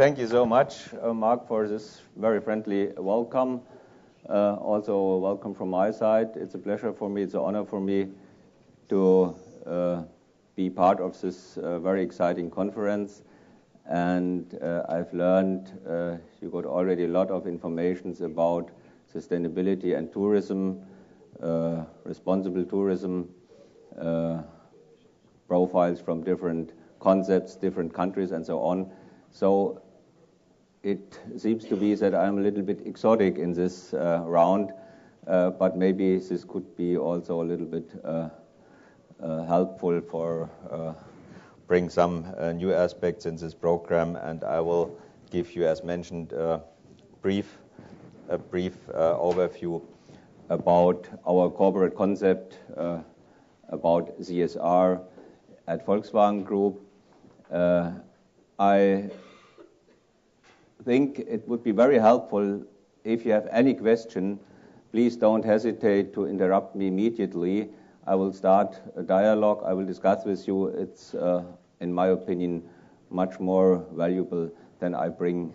thank you so much, Mark, for this very friendly welcome. Also, welcome from my side. It's a pleasure for me, it's an honor for me to be part of this very exciting conference. And I've learned you got already a lot of information about sustainability and tourism, responsible tourism, profiles from different concepts, different countries, and so on. So it seems to be that I'm a little bit exotic in this round, but maybe this could be also a little bit helpful for bring some new aspects in this program, and I will give you, as mentioned, a brief overview about our corporate concept, about CSR at Volkswagen Group. I think it would be very helpful if you have any question, please don't hesitate to interrupt me immediately. I will start a dialogue. I will discuss with you. It's, in my opinion, much more valuable than I bring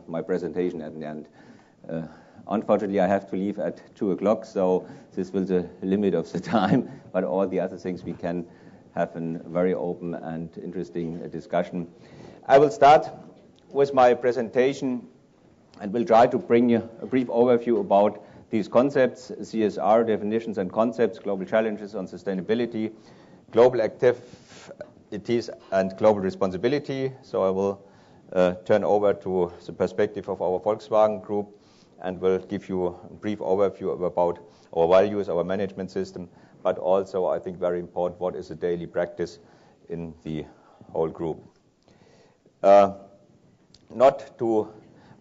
my presentation at the end. Unfortunately, I have to leave at 2 o'clock, so this will be the limit of the time. But all the other things we can have a very open and interesting discussion. I will start with my presentation and will try to bring you a brief overview about these concepts, CSR definitions and concepts, global challenges on sustainability, global activities and global responsibility. So I will turn over to the perspective of our Volkswagen Group and will give you a brief overview about our values, our management system, but also, I think very important, what is the daily practice in the whole group. Not to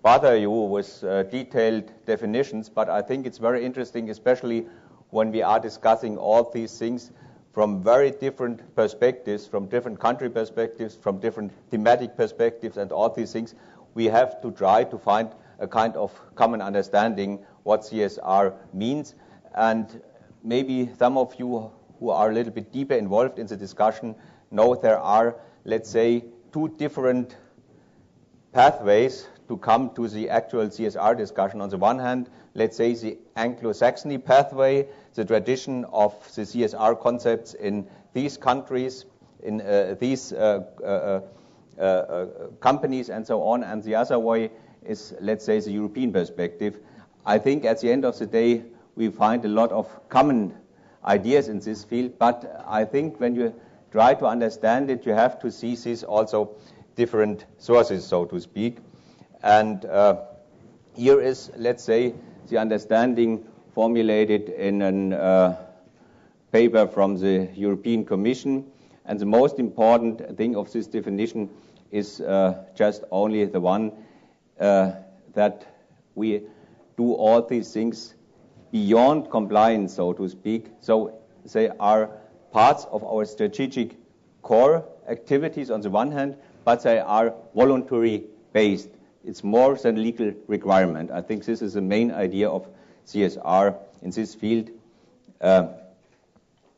bother you with detailed definitions, but I think it's very interesting, especially when we are discussing all these things from very different perspectives, from different country perspectives, from different thematic perspectives, and all these things, we have to try to find a kind of common understanding what CSR means. And maybe some of you who are a little bit deeper involved in the discussion know there are, let's say, 2 different pathways to come to the actual CSR discussion. On the one hand, let's say the Anglo-Saxony pathway, the tradition of the CSR concepts in these countries, in these companies and so on, and the other way is, let's say, the European perspective. I think at the end of the day, we find a lot of common ideas in this field, but I think when you try to understand it, you have to see these also different sources, so to speak. And here is, let's say, the understanding formulated in a paper from the European Commission. And the most important thing of this definition is just only the one that we do all these things beyond compliance, so to speak. So they are parts of our strategic core activities on the one hand, but they are voluntary based. It's more than legal requirement. I think this is the main idea of CSR in this field.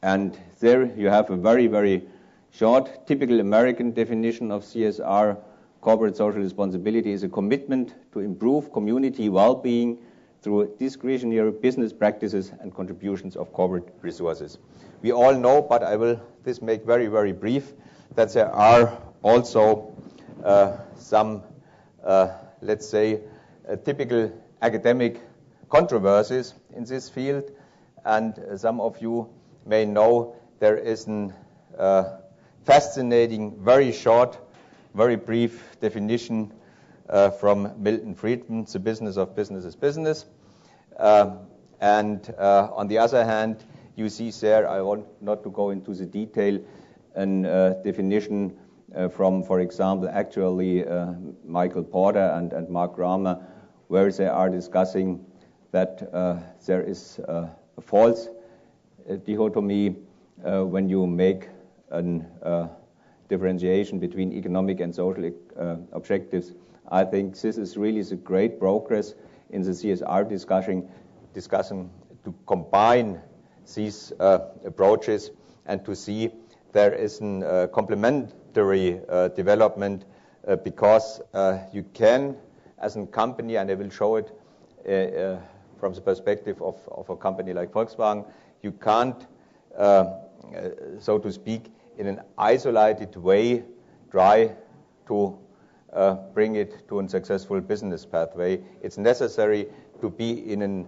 And there you have a very, very short, typical American definition of CSR. Corporate social responsibility is a commitment to improve community well-being through discretionary business practices and contributions of corporate resources. We all know, but I will this make very, very brief, that there are also some, let's say, typical academic controversies in this field. And some of you may know there is a fascinating, very short, very brief definition from Milton Friedman, the business of business is business. And on the other hand, you see there, I want not to go into the detail, a definition from, for example, actually Michael Porter and Mark Rama, where they are discussing that there is a false dichotomy when you make a differentiation between economic and social objectives. I think this is really the great progress in the CSR discussion to combine these approaches and to see there is a complementary development because you can, as a company, and I will show it from the perspective of a company like Volkswagen, you can't, so to speak, in an isolated way try to bring it to a successful business pathway. It's necessary to be in an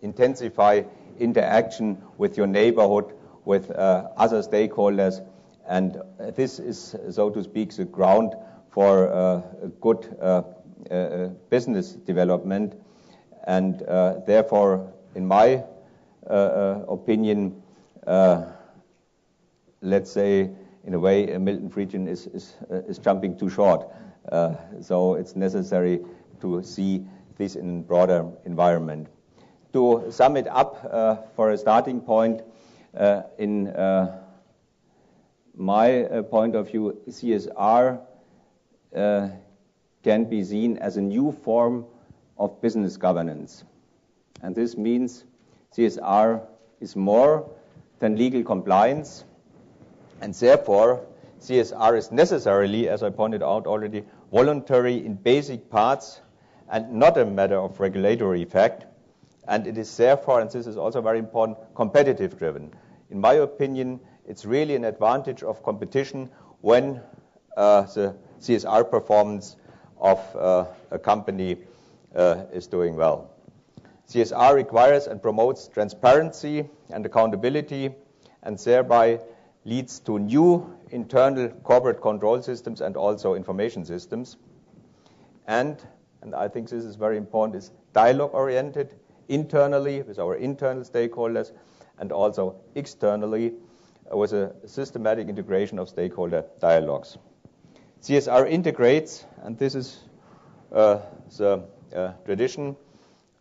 intensify interaction with your neighborhood, with other stakeholders, and this is, so to speak, the ground for a good business development. And therefore, in my opinion, let's say, in a way, Milton Friedman is jumping too short. So it's necessary to see this in a broader environment. To sum it up, for a starting point, in my point of view, CSR can be seen as a new form of business governance. And this means CSR is more than legal compliance, and therefore CSR is necessarily, as I pointed out already, voluntary in basic parts and not a matter of regulatory effect. And it is therefore, and this is also very important, competitive driven. In my opinion, it's really an advantage of competition when the CSR performance of a company is doing well. CSR requires and promotes transparency and accountability, and thereby leads to new internal corporate control systems and also information systems. And I think this is very important, is dialogue-oriented internally with our internal stakeholders and also externally with a systematic integration of stakeholder dialogues. CSR integrates, and this is the tradition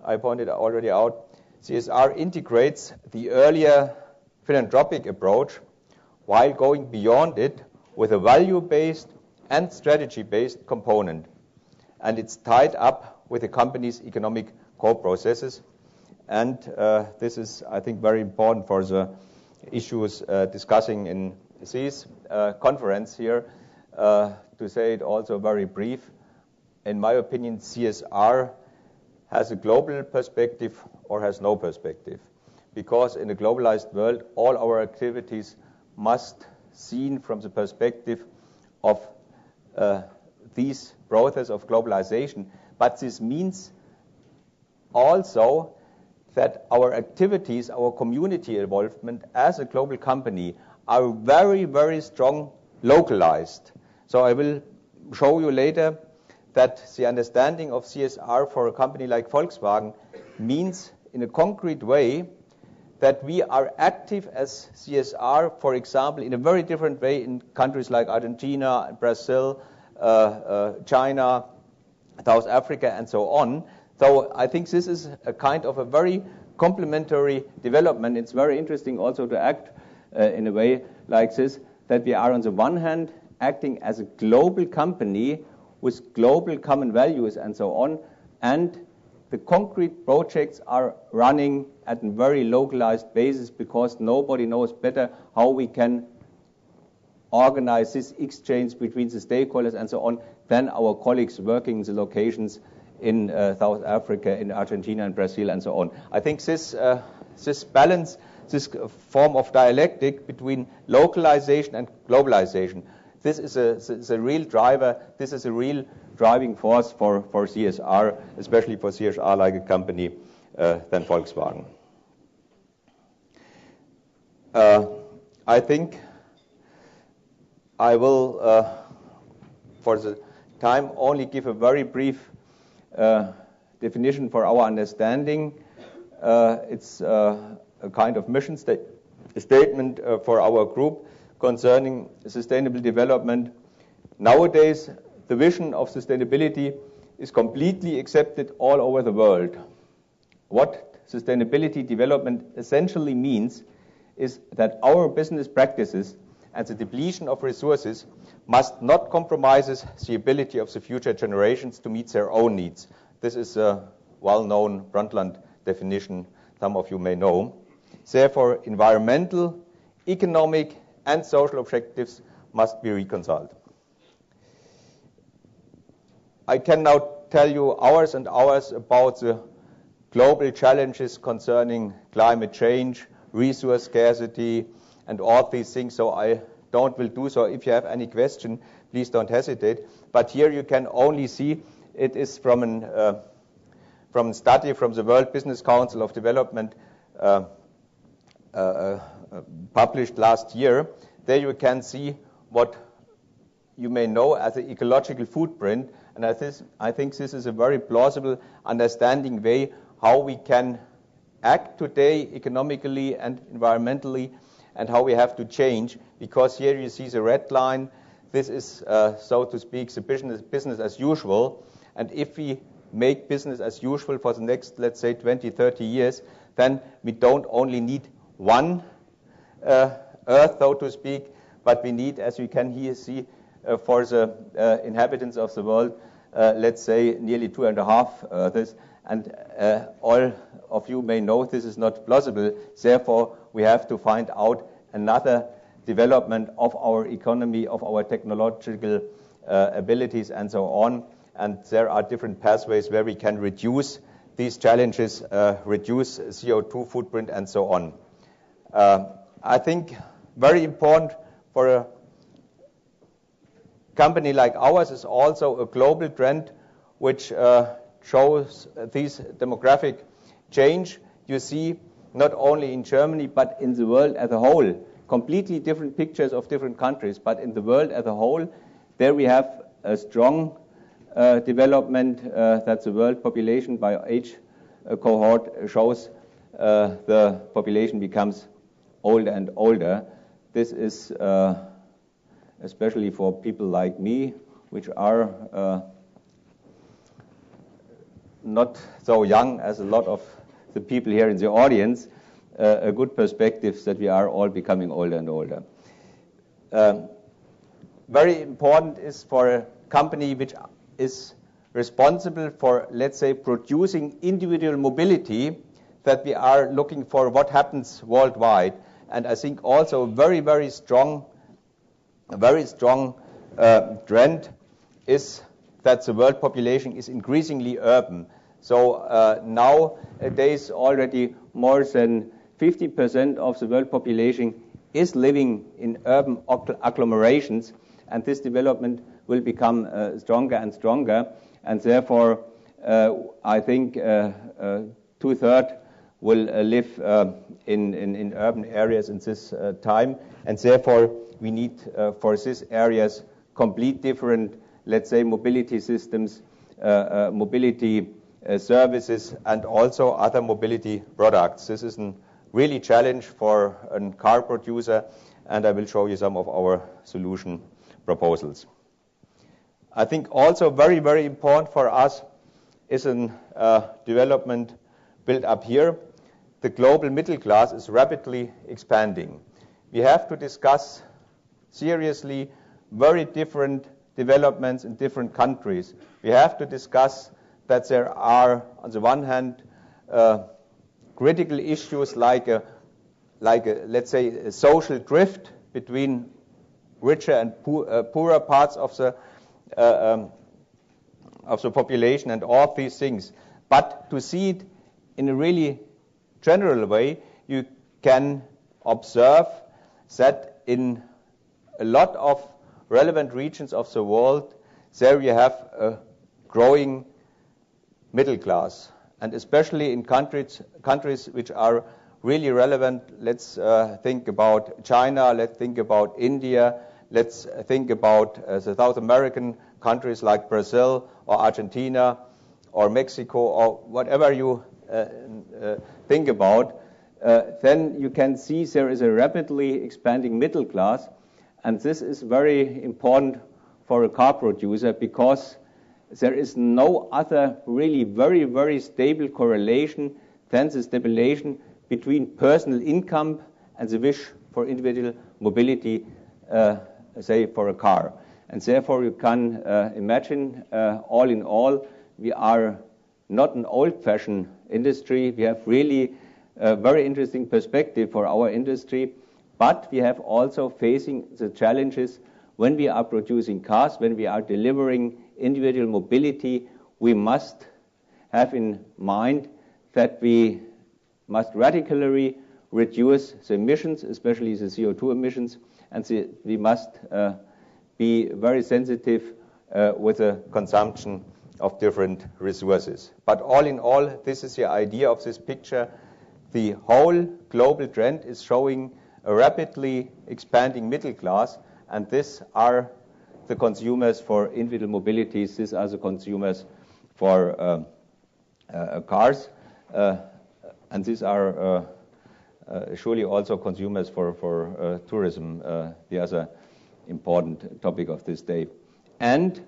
I pointed already out, CSR integrates the earlier philanthropic approach while going beyond it with a value-based and strategy-based component. And it's tied up with the company's economic core processes. And this is, I think, very important for the issues discussing in this conference here. To say it also very brief, in my opinion, CSR has a global perspective or has no perspective. Because in a globalized world, all our activities must seen from the perspective of these process of globalization. But this means also that our activities, our community involvement as a global company are very, very strong localized. So I will show you later that the understanding of CSR for a company like Volkswagen means in a concrete way that we are active as CSR, for example, in a very different way in countries like Argentina, Brazil, China, South Africa, and so on. So I think this is a kind of a very complementary development. It's very interesting also to act in a way like this, that we are on the one hand acting as a global company with global common values and so on, and the concrete projects are running at a very localized basis because nobody knows better how we can organize this exchange between the stakeholders and so on than our colleagues working in the locations in South Africa, in Argentina and Brazil and so on. I think this balance, this form of dialectic between localization and globalization, this is a real driver, this is a real driving force for CSR, especially for CSR like a company than Volkswagen. I think I will, for the time, only give a very brief definition for our understanding. It's a kind of mission statement for our group concerning sustainable development. Nowadays, the vision of sustainability is completely accepted all over the world. What sustainability development essentially means is that our business practices and the depletion of resources must not compromise the ability of the future generations to meet their own needs. This is a well-known Brundtland definition, some of you may know. Therefore, environmental, economic, and social objectives must be reconciled. I can now tell you hours and hours about the global challenges concerning climate change, resource scarcity, and all these things, so I will do so. If you have any question, please don't hesitate. But here you can only see it is from a study from the World Business Council of Development published last year. There you can see what you may know as the ecological footprint, and I think this is a very plausible understanding way how we can act today economically and environmentally, and how we have to change, because here you see the red line. This is, so to speak, the business as usual, and if we make business as usual for the next, let's say, 20, 30 years, then we don't only need one Earth, so to speak, but we need, as you can here see, for the inhabitants of the world, let's say, nearly 2.5 Earths, and all of you may know this is not plausible. Therefore, we have to find out another development of our economy, of our technological abilities, and so on. And there are different pathways where we can reduce these challenges, reduce CO2 footprint, and so on. I think very important for a company like ours is also a global trend which shows this demographic change. You see not only in Germany but in the world as a whole, completely different pictures of different countries, but in the world as a whole, there we have a strong development that the world population by age cohort shows the population becomes older and older. This is especially for people like me, which are not so young as a lot of the people here in the audience, a good perspective that we are all becoming older and older. Very important is for a company which is responsible for, let's say, producing individual mobility, that we are looking for what happens worldwide. And I think also a very, very strong trend is that the world population is increasingly urban. So nowadays already more than 50% of the world population is living in urban agglomerations, and this development will become stronger and stronger. And therefore, I think 2/3 will live in urban areas in this time, and therefore we need for these areas complete different, let's say, mobility systems, mobility services, and also other mobility products. This is a really challenge for a car producer, and I will show you some of our solution proposals. I think also very, very important for us is a development built up here. The global middle class is rapidly expanding. We have to discuss seriously very different developments in different countries. We have to discuss that there are, on the one hand, critical issues like let's say, a social drift between richer and poorer parts of the population and all these things. But to see it in a really general way, you can observe that in a lot of relevant regions of the world, there you have a growing middle class, and especially in countries which are really relevant. Let's think about China, let's think about India, let's think about the South American countries like Brazil or Argentina or Mexico or whatever you think about. Then you can see there is a rapidly expanding middle class, and this is very important for a car producer because there is no other really very, very stable correlation than the stabilization between personal income and the wish for individual mobility, say, for a car. And therefore you can imagine, all in all, we are not an old-fashioned industry. We have really a very interesting perspective for our industry, but we have also facing the challenges when we are producing cars, when we are delivering individual mobility, we must have in mind that we must radically reduce the emissions, especially the CO2 emissions, and we must be very sensitive with the consumption of different resources. But all in all, this is the idea of this picture. The whole global trend is showing a rapidly expanding middle class, and these are the consumers for individual mobilities. These are the consumers for cars, and these are surely also consumers for tourism, the other important topic of this day. And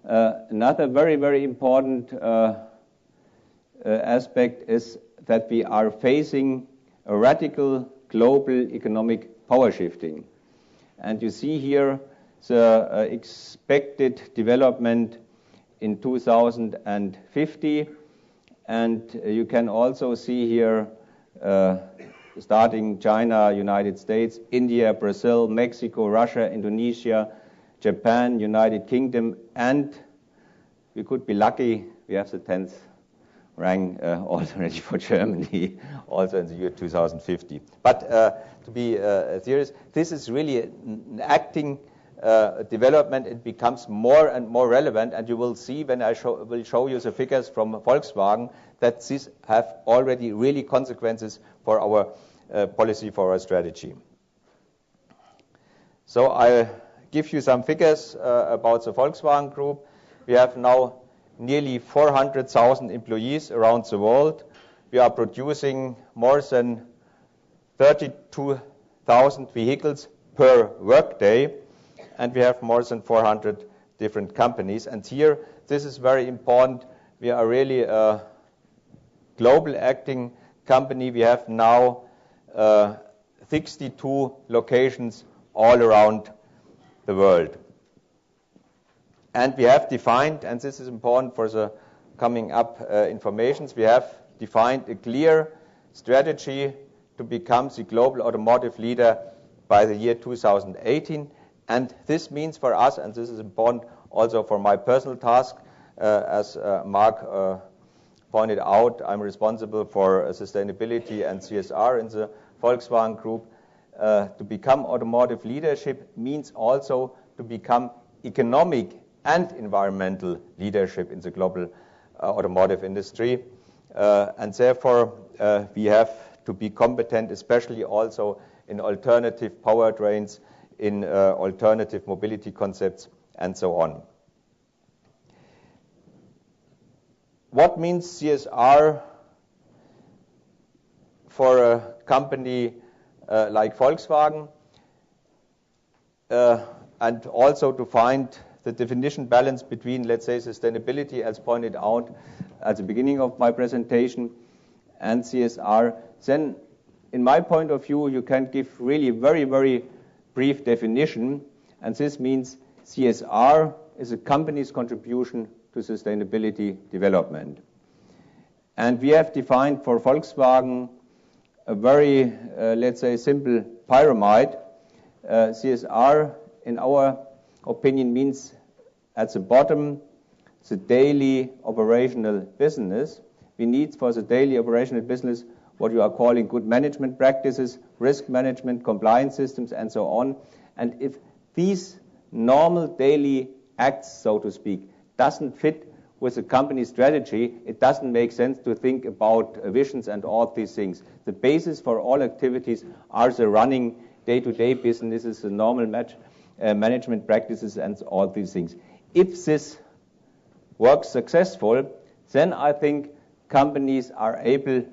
another very, very important aspect is that we are facing a radical global economic power shifting. And you see here the expected development in 2050, and you can also see here starting China, United States, India, Brazil, Mexico, Russia, Indonesia, Japan, United Kingdom, and we could be lucky, we have the 10th rank also ready for Germany, also in the year 2050. But to be serious, this is really an acting development. It becomes more and more relevant, and you will see when I will show you the figures from Volkswagen that these have already really consequences for our policy, for our strategy. So I give you some figures about the Volkswagen Group. We have now nearly 400,000 employees around the world. We are producing more than 32,000 vehicles per workday, and we have more than 400 different companies. And here, this is very important. We are really a global acting company. We have now 62 locations all around the world. And we have defined, and this is important for the coming up informations, we have defined a clear strategy to become the global automotive leader by the year 2018. And this means for us, and this is important also for my personal task, as Mark pointed out, I'm responsible for sustainability and CSR in the Volkswagen Group. To become automotive leadership means also to become economic and environmental leadership in the global automotive industry. And therefore, we have to be competent, especially also in alternative powertrains, in alternative mobility concepts, and so on. What means CSR for a company like Volkswagen? And also to find the definition balance between, let's say, sustainability, as pointed out at the beginning of my presentation, and CSR, then in my point of view, you can give really very, very brief definition, and this means CSR is a company's contribution to sustainability development. And we have defined for Volkswagen a very, let's say, simple pyramid. CSR, in our opinion, means at the bottom the daily operational business. We need for the daily operational business what you are calling good management practices, risk management, compliance systems, and so on. And if these normal daily acts, so to speak, doesn't fit with the company strategy, it doesn't make sense to think about visions and all these things. The basis for all activities are the running day-to-day businesses, the normal management practices, and all these things. If this works successful, then I think companies are able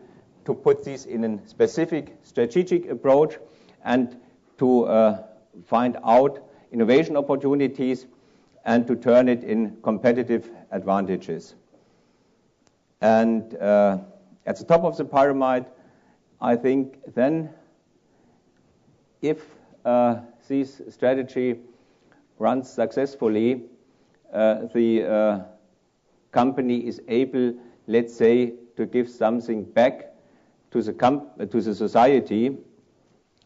to put this in a specific strategic approach and to find out innovation opportunities and to turn it in competitive advantages. And at the top of the pyramid, I think then if this strategy runs successfully, the company is able, let's say, to give something back to the society,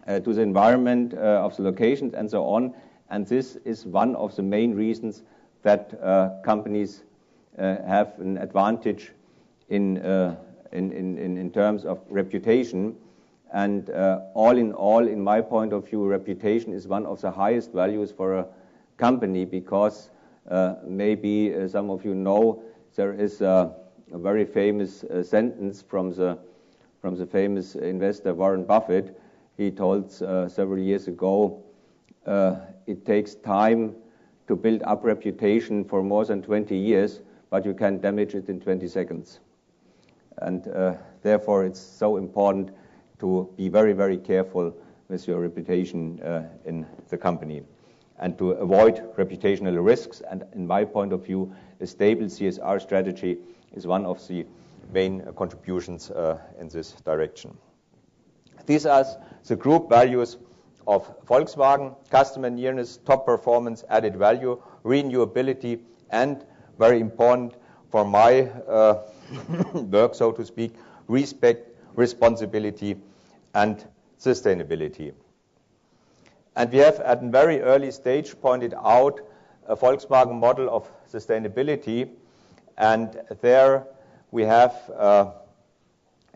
to the environment of the locations and so on. And this is one of the main reasons that companies have an advantage in terms of reputation. And all in all, in my point of view, reputation is one of the highest values for a company, because maybe some of you know there is a very famous sentence from the famous investor Warren Buffett. He told several years ago, it takes time to build up reputation for more than 20 years, but you can damage it in 20 seconds. And therefore it's so important to be very, very careful with your reputation in the company and to avoid reputational risks. And in my point of view, a stable CSR strategy is one of the main contributions in this direction. These are the group values of Volkswagen: customer nearness, top performance, added value, renewability, and very important for my work, so to speak, respect, responsibility, and sustainability. And we have at a very early stage pointed out a Volkswagen model of sustainability, and there we have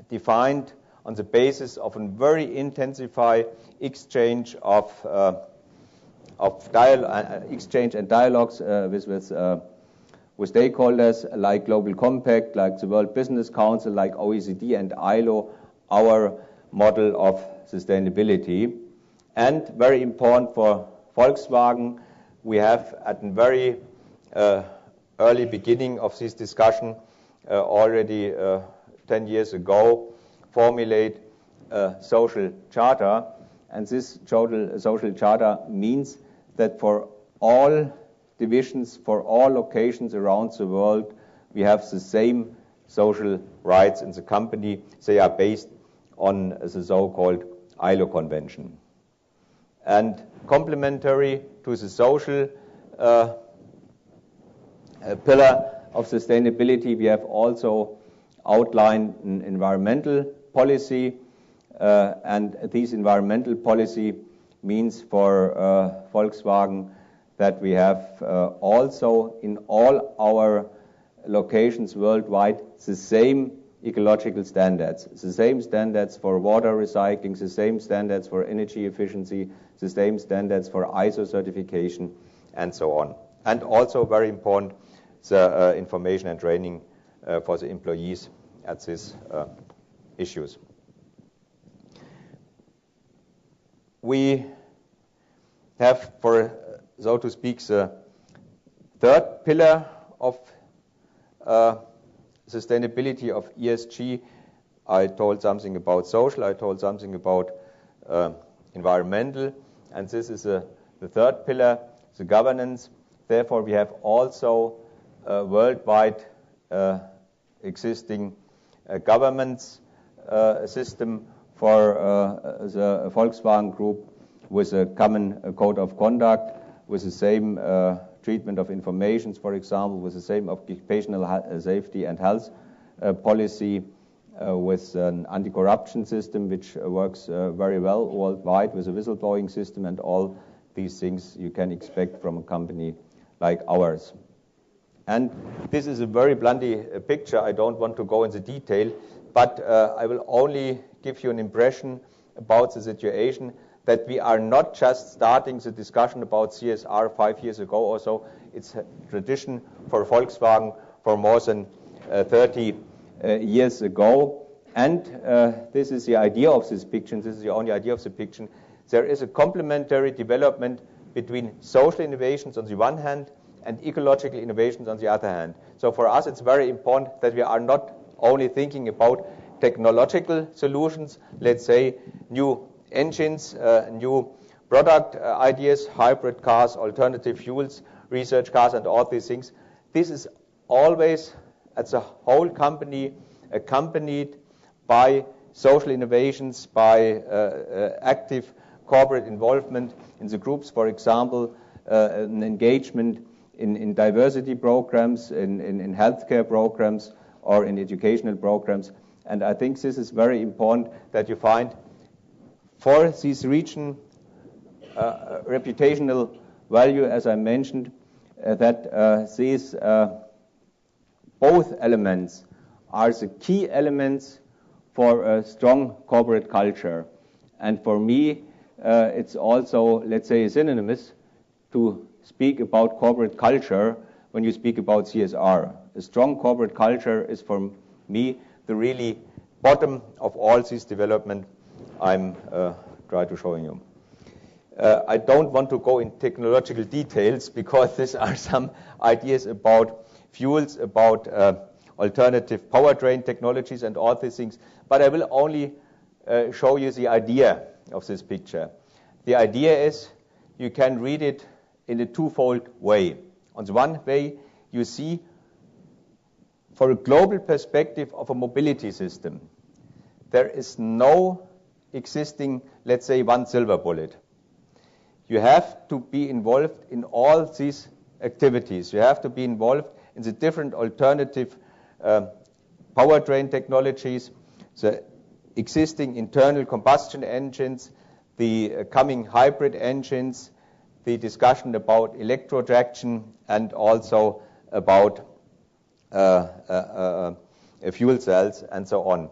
defined on the basis of a very intensified exchange of exchange and dialogues with stakeholders like Global Compact, like the World Business Council, like OECD and ILO, our model of sustainability. And very important for Volkswagen, we have at a very early beginning of this discussion already 10 years ago formulate a social charter. And this social charter means that for all divisions, for all locations around the world, we have the same social rights in the company. They are based on the so-called ILO Convention. And complementary to the social pillar of sustainability, we have also outlined an environmental policy, and this environmental policy means for Volkswagen that we have also in all our locations worldwide the same ecological standards, the same standards for water recycling, the same standards for energy efficiency, the same standards for ISO certification, and so on. And also very important, the information and training for the employees at these issues. We have, for so to speak, the third pillar of sustainability of ESG. I told something about social, I told something about environmental, and this is the third pillar, the governance. Therefore, we have also a worldwide existing governance system for the Volkswagen Group with a common code of conduct, with the same treatment of information, for example, with the same occupational safety and health policy, with an anti-corruption system which works very well worldwide, with a whistleblowing system, and all these things you can expect from a company like ours. And this is a very bluntly picture. I don't want to go into detail, but I will only give you an impression about the situation that we are not just starting the discussion about CSR 5 years ago or so. It's a tradition for Volkswagen for more than 30 years ago. And this is the idea of this picture. This is the only idea of the picture. There is a complementary development between social innovations on the one hand and ecological innovations on the other hand. So for us, it's very important that we are not only thinking about technological solutions, let's say new engines, new product ideas, hybrid cars, alternative fuels, research cars, and all these things. This is always, as a whole company, accompanied by social innovations, by active corporate involvement in the groups, for example, an engagement in diversity programs, in healthcare programs, or in educational programs. And I think this is very important that you find for this region reputational value, as I mentioned, that these both elements are the key elements for a strong corporate culture. And for me, it's also, let's say, synonymous to speak about corporate culture when you speak about CSR. A strong corporate culture is, for me, the really bottom of all this development I'm trying to show you. I don't want to go in technological details because these are some ideas about fuels, about alternative powertrain technologies and all these things, but I will only show you the idea of this picture. The idea is you can read it in a twofold way. On the one way, you see for a global perspective of a mobility system, there is no existing, let's say, one silver bullet. You have to be involved in all these activities. You have to be involved in the different alternative powertrain technologies, the existing internal combustion engines, the coming hybrid engines, the discussion about electrotraction, and also about fuel cells and so on.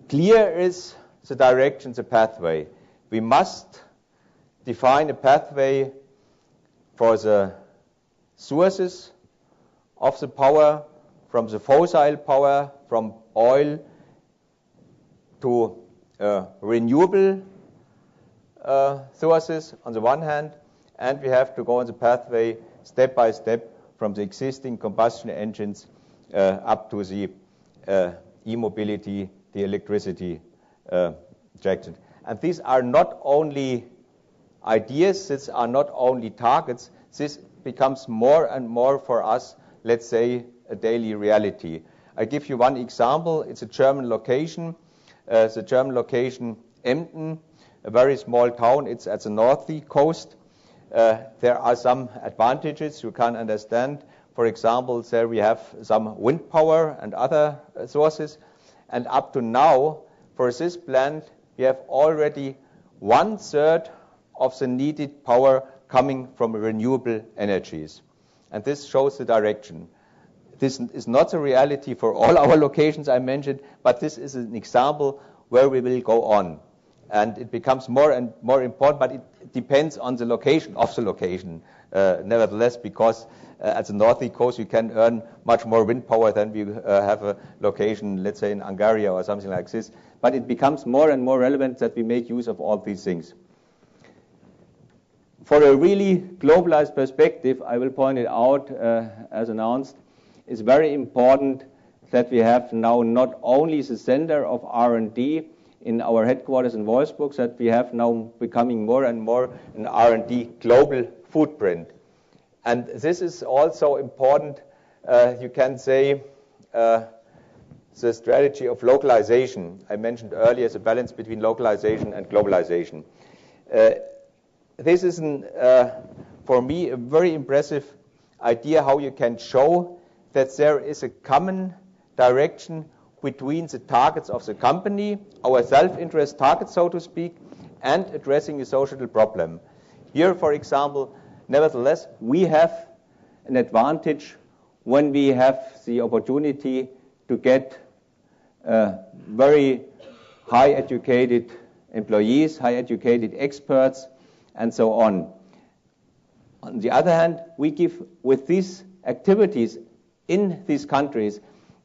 Clear is the direction, the pathway. We must define a pathway for the sources of the power, from the fossil power, from oil to renewable sources on the one hand, and we have to go on the pathway step by step from the existing combustion engines up to the e-mobility, the electricity traction. And these are not only ideas, these are not only targets, this becomes more and more for us, let's say, a daily reality. I give you one example. It's a German location. The German location Emden, a very small town. It's at the north coast. There are some advantages you can understand. For example, there we have some wind power and other sources. And up to now, for this plant, we have already 1/3 of the needed power coming from renewable energies. And this shows the direction. This is not the reality for all our locations I mentioned, but this is an example where we will go on. And it becomes more and more important, but it depends on the location of the location, nevertheless, because at the north coast you can earn much more wind power than we have a location, let's say, in Hungary or something like this. But it becomes more and more relevant that we make use of all these things. For a really globalized perspective, I will point it out, as announced, it's very important that we have now not only the center of R&D in our headquarters in Wolfsburg, that we have now becoming more and more an R&D global footprint. And this is also important, you can say, the strategy of localization. I mentioned earlier the balance between localization and globalization. This is, for me, a very impressive idea how you can show that there is a common direction between the targets of the company, our self-interest targets, so to speak, and addressing a social problem. Here, for example, nevertheless, we have an advantage when we have the opportunity to get very high-educated employees, high-educated experts, and so on. On the other hand, we give, with these activities in these countries,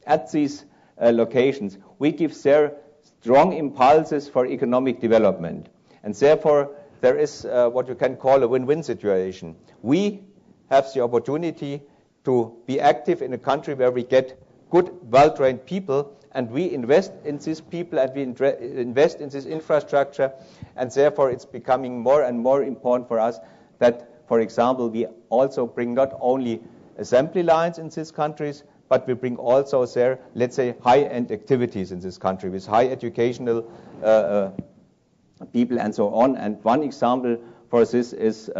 at these locations, we give their strong impulses for economic development. And therefore, there is what you can call a win-win situation. We have the opportunity to be active in a country where we get good, well-trained people, and we invest in these people, and we invest in this infrastructure, and therefore it's becoming more and more important for us that, for example, we also bring not only assembly lines in these countries, but we bring also there, let's say, high-end activities in this country with high educational people and so on. And one example for this is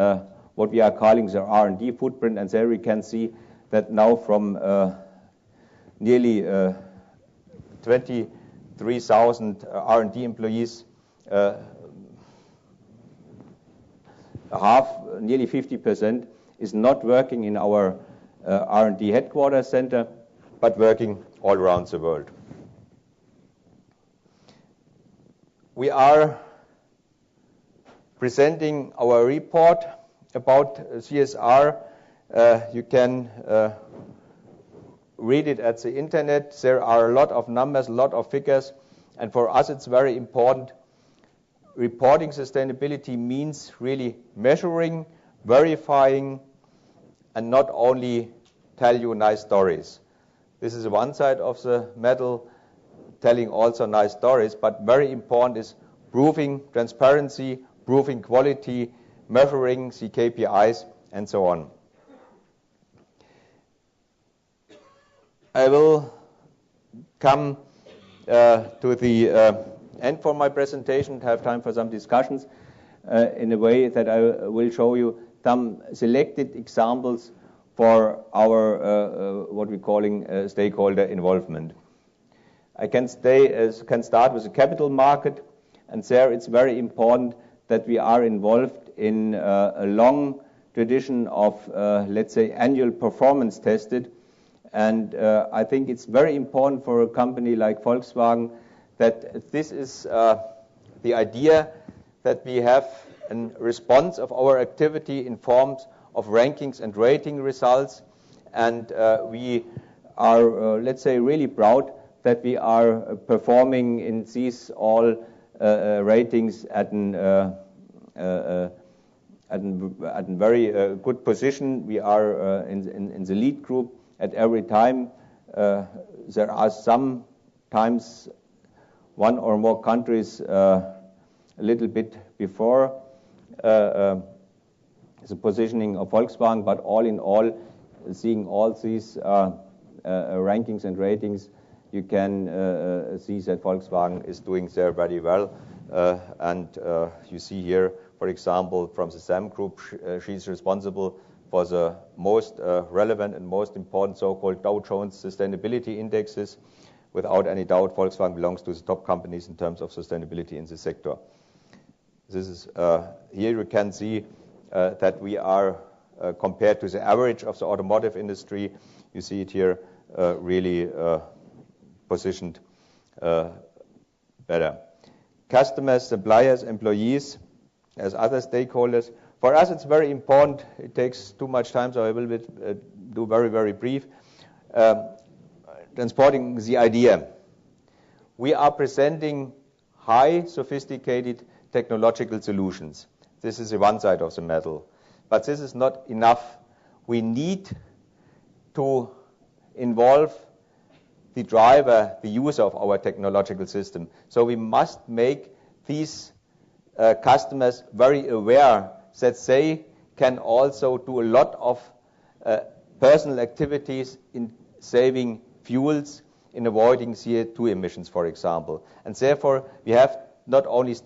what we are calling the R&D footprint, and there we can see that now from nearly 23,000 R&D employees, nearly 50% is not working in our R&D headquarters center, but working all around the world. We are presenting our report about CSR. You can read it at the internet. There are a lot of numbers, a lot of figures, and for us it's very important. Reporting sustainability means really measuring, verifying, and not only tell you nice stories. This is one side of the medal, telling also nice stories, but very important is proving transparency, proving quality, measuring the KPIs, and so on. I will come to the end for my presentation, have time for some discussions in a way that I will show you some selected examples for our what we're calling stakeholder involvement. I can start with the capital market, and there it's very important that we are involved in a long tradition of, let's say, annual performance tested. And I think it's very important for a company like Volkswagen that this is the idea that we have a response of our activity in forms of rankings and rating results. And we are, let's say, really proud that we are performing in these all ratings at a very good position. We are in the lead group at every time. There are sometimes one or more countries a little bit before the positioning of Volkswagen, but all in all, seeing all these rankings and ratings, you can see that Volkswagen is doing there very well. And you see here, for example, from the SAM group, she's responsible for the most relevant and most important so-called Dow Jones sustainability indexes. Without any doubt, Volkswagen belongs to the top companies in terms of sustainability in the sector. This is here you can see that we are compared to the average of the automotive industry. You see it here really positioned better. Customers, suppliers, employees, as other stakeholders. For us, it's very important. It takes too much time, so I will do very, very brief. Transporting the idea. We are presenting high, sophisticated technological solutions. This is the one side of the medal. But this is not enough. We need to involve the driver, the user of our technological system. So we must make these customers very aware that they can also do a lot of personal activities in saving fuels, in avoiding CO2 emissions, for example. And therefore, we have not only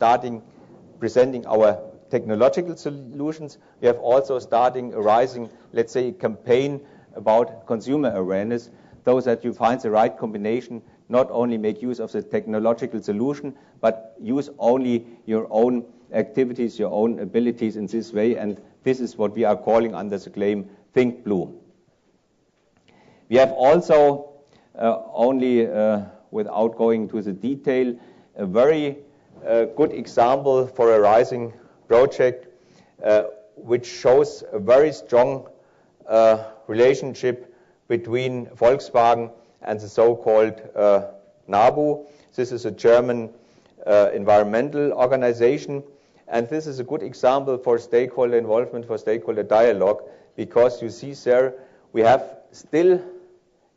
presenting our technological solutions, we have also arising, let's say, a campaign about consumer awareness, so that you find the right combination, not only make use of the technological solution, but use only your own activities, your own abilities in this way, and this is what we are calling under the claim Think Blue. We have also, only without going to the detail, a very good example for a rising project which shows a very strong relationship between Volkswagen and the so-called NABU. This is a German environmental organization, and this is a good example for stakeholder involvement, for stakeholder dialogue, because you see there we have still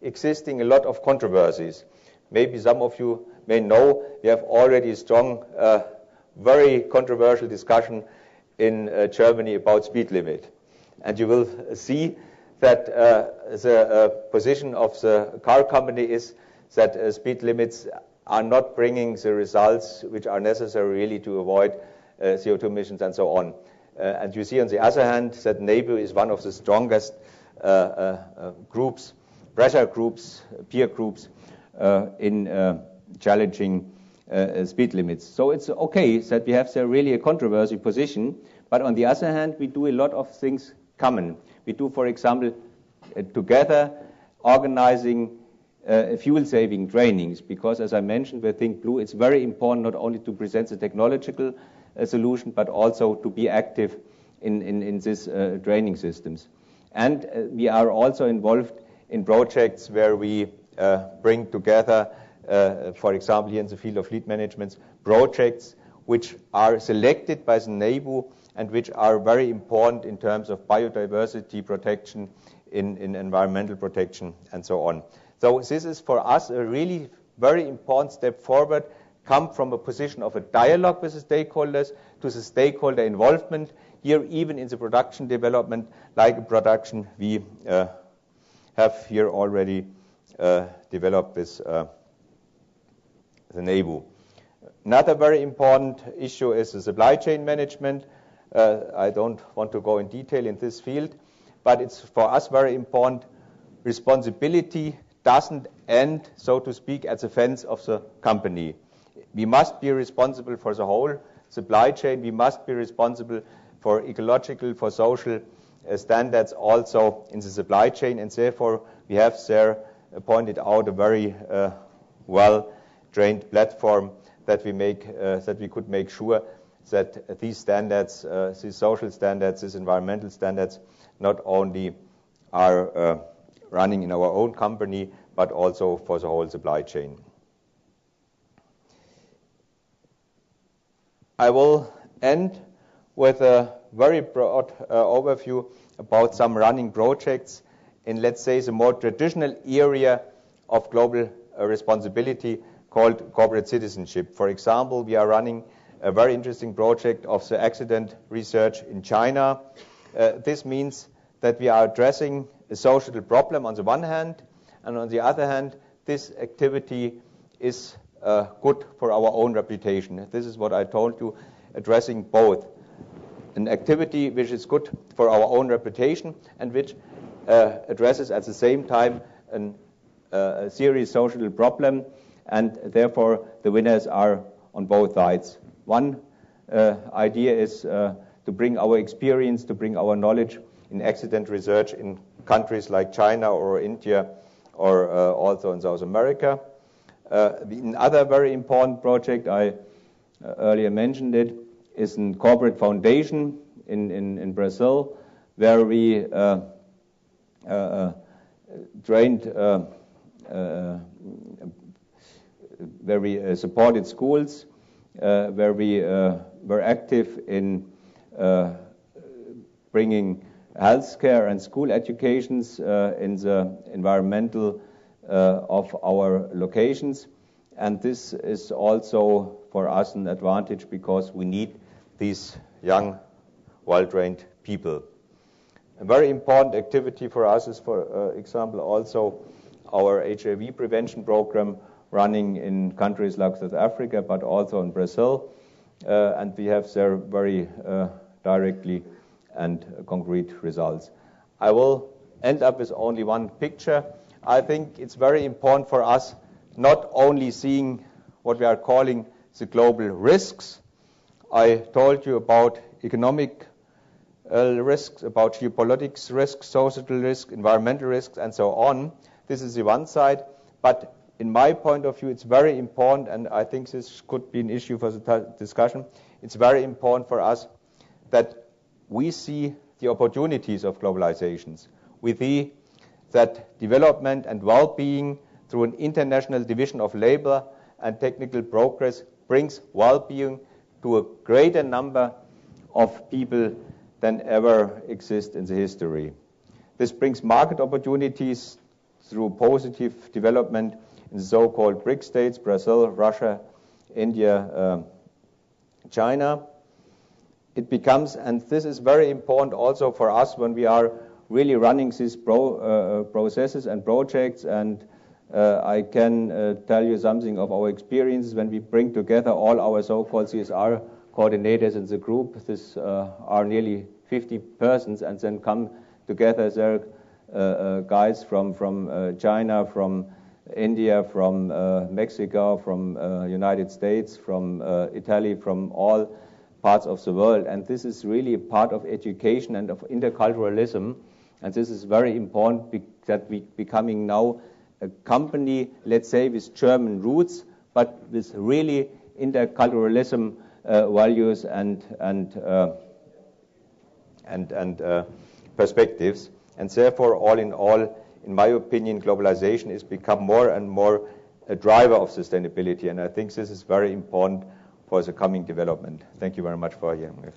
existing a lot of controversies. Maybe some of you may know we have already a strong, very controversial discussion in Germany about speed limit. And you will see that the position of the car company is that speed limits are not bringing the results which are necessary really to avoid CO2 emissions and so on. And you see on the other hand that NABU is one of the strongest groups, pressure groups, peer groups in challenging speed limits. So it's okay that we have there really a controversy position, but on the other hand we do a lot of things common. We do, for example, together organizing fuel-saving trainings, because, as I mentioned, with Think Blue, it's very important not only to present the technological solution, but also to be active in these training systems. And we are also involved in projects where we bring together, for example, here in the field of fleet management, projects which are selected by the NEBU and which are very important in terms of biodiversity protection, in environmental protection, and so on. So this is for us a really very important step forward, come from a position of a dialogue with the stakeholders to the stakeholder involvement, here even in the production development, like a production we have here already developed with the NEBU. Another very important issue is the supply chain management. I don't want to go in detail in this field, but it's for us very important. Responsibility doesn't end, so to speak, at the fence of the company. We must be responsible for the whole supply chain. We must be responsible for ecological, for social standards also in the supply chain, and therefore we have there pointed out a very well-trained platform that we could make sure that these standards, these social standards, these environmental standards, not only are running in our own company, but also for the whole supply chain. I will end with a very broad overview about some running projects in, let's say, the more traditional area of global responsibility called corporate citizenship. For example, we are running a very interesting project of the accident research in China. This means that we are addressing a social problem on the one hand, and on the other hand, this activity is good for our own reputation. This is what I told you, addressing both an activity which is good for our own reputation and which addresses at the same time a serious social problem, and therefore the winners are on both sides. One idea is to bring our experience, to bring our knowledge in accident research in countries like China or India or also in South America. Another very important project, I earlier mentioned it, is a corporate foundation in Brazil, where we trained, where we supported schools, where we were active in bringing healthcare and school educations in the environmental of our locations. And this is also for us an advantage because we need these young, well-trained people. A very important activity for us is, for example, also our HIV prevention program running in countries like South Africa, but also in Brazil. And we have there very directly and concrete results. I will end up with only one picture. I think it's very important for us not only seeing what we are calling the global risks. I told you about economic risks, about geopolitics risks, social risks, environmental risks, and so on. This is the one side. But in my point of view, it's very important, and I think this could be an issue for the discussion, it's very important for us that we see the opportunities of globalizations. We see that development and well-being through an international division of labor and technical progress brings well-being to a greater number of people than ever exist in the history. This brings market opportunities through positive development in the so-called BRIC states, Brazil, Russia, India, China. It becomes, and this is very important also for us when we are really running these processes and projects, and I can tell you something of our experiences when we bring together all our so-called CSR coordinators in the group. This are nearly 50 persons, and then come together there guys from China, from India, from Mexico, from United States, from Italy, from all parts of the world. And this is really a part of education and of interculturalism. And this is very important that we becoming now a company, let's say, with German roots, but with really interculturalism values and perspectives. And therefore, all in all, in my opinion, globalization has become more and more a driver of sustainability. And I think this is very important for the coming development. Thank you very much for hearing me.